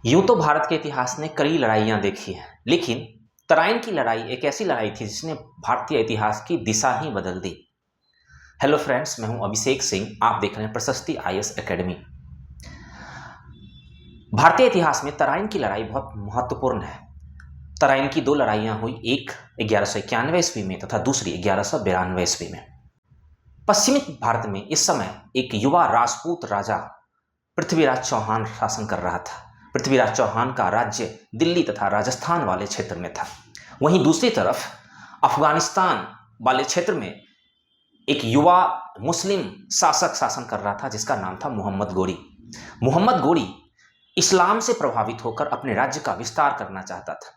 यूं तो भारत के इतिहास ने कई लड़ाइयां देखी हैं, लेकिन तराइन की लड़ाई एक ऐसी लड़ाई थी जिसने भारतीय इतिहास की दिशा ही बदल दी। हेलो फ्रेंड्स, मैं हूं अभिषेक सिंह। आप देख रहे हैं प्रशस्ति आईएएस एकेडमी। भारतीय इतिहास में तराइन की लड़ाई बहुत महत्वपूर्ण है। तराइन की दो लड़ाइयां हुई, एक 1191 ईस्वी में तथा दूसरी 1192 ईस्वी में। पश्चिमी भारत में इस समय एक युवा राजपूत राजा पृथ्वीराज चौहान शासन कर रहा था। पृथ्वीराज चौहान का राज्य दिल्ली तथा राजस्थान वाले क्षेत्र में था। वहीं दूसरी तरफ अफगानिस्तान वाले क्षेत्र में एक युवा मुस्लिम शासक शासन कर रहा था जिसका नाम था मोहम्मद गोरी। मोहम्मद गोरी इस्लाम से प्रभावित होकर अपने राज्य का विस्तार करना चाहता था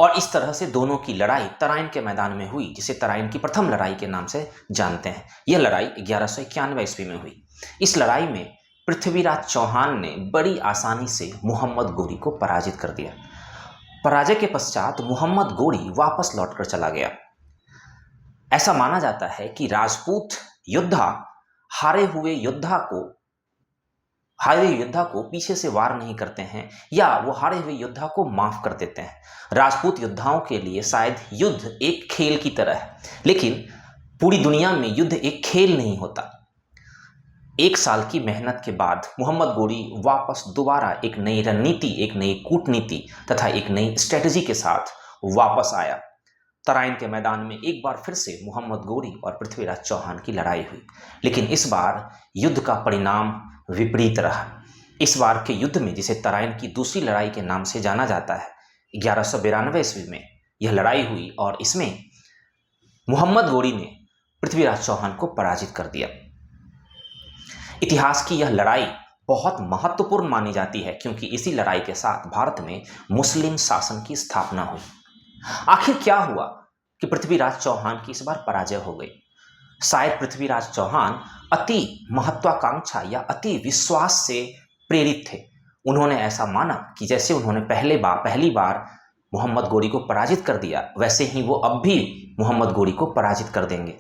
और इस तरह से दोनों की लड़ाई तराइन के मैदान में हुई, जिसे तराइन की प्रथम लड़ाई के नाम से जानते हैं। यह लड़ाई 1191 ईस्वी में हुई। इस लड़ाई में पृथ्वीराज चौहान ने बड़ी आसानी से मोहम्मद गोरी को पराजित कर दिया। पराजय के पश्चात मोहम्मद गोरी वापस लौटकर चला गया। ऐसा माना जाता है कि राजपूत योद्धा हारे हुए योद्धा को पीछे से वार नहीं करते हैं या वो हारे हुए योद्धा को माफ कर देते हैं। राजपूत योद्धाओं के लिए शायद युद्ध एक खेल की तरह है, लेकिन पूरी दुनिया में युद्ध एक खेल नहीं होता। 1 साल की मेहनत के बाद मोहम्मद गोरी वापस दोबारा एक नई रणनीति, एक नई कूटनीति तथा एक नई स्ट्रेटजी के साथ वापस आया। तराइन के मैदान में एक बार फिर से मोहम्मद गोरी और पृथ्वीराज चौहान की लड़ाई हुई, लेकिन इस बार युद्ध का परिणाम विपरीत रहा। इस बार के युद्ध में, जिसे तराइन की दूसरी लड़ाई के नाम से जाना जाता है, 1192 ईस्वी में यह लड़ाई हुई और इसमें मोहम्मद गोरी ने पृथ्वीराज चौहान को पराजित कर दिया। इतिहास की यह लड़ाई बहुत महत्वपूर्ण मानी जाती है क्योंकि इसी लड़ाई के साथ भारत में मुस्लिम शासन की स्थापना हुई। आखिर क्या हुआ कि पृथ्वीराज चौहान की इस बार पराजय हो गई? शायद पृथ्वीराज चौहान अति महत्वाकांक्षा या अति विश्वास से प्रेरित थे। उन्होंने ऐसा माना कि जैसे उन्होंने पहली बार मोहम्मद गोरी को पराजित कर दिया, वैसे ही वो अब भी मोहम्मद गोरी को पराजित कर देंगे।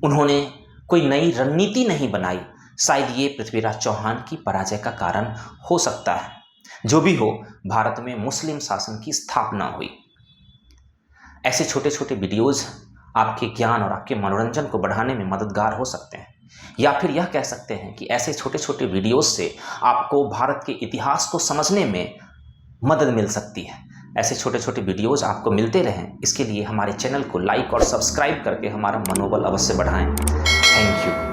उन्होंने कोई नई रणनीति नहीं बनाई। शायद ये पृथ्वीराज चौहान की पराजय का कारण हो सकता है। जो भी हो, भारत में मुस्लिम शासन की स्थापना हुई। ऐसे छोटे छोटे वीडियोज आपके ज्ञान और आपके मनोरंजन को बढ़ाने में मददगार हो सकते हैं, या फिर यह कह सकते हैं कि ऐसे छोटे छोटे वीडियोज से आपको भारत के इतिहास को समझने में मदद मिल सकती है। ऐसे छोटे छोटे वीडियोज आपको मिलते रहें, इसके लिए हमारे चैनल को लाइक और सब्सक्राइब करके हमारा मनोबल अवश्य बढ़ाएं। Thank you.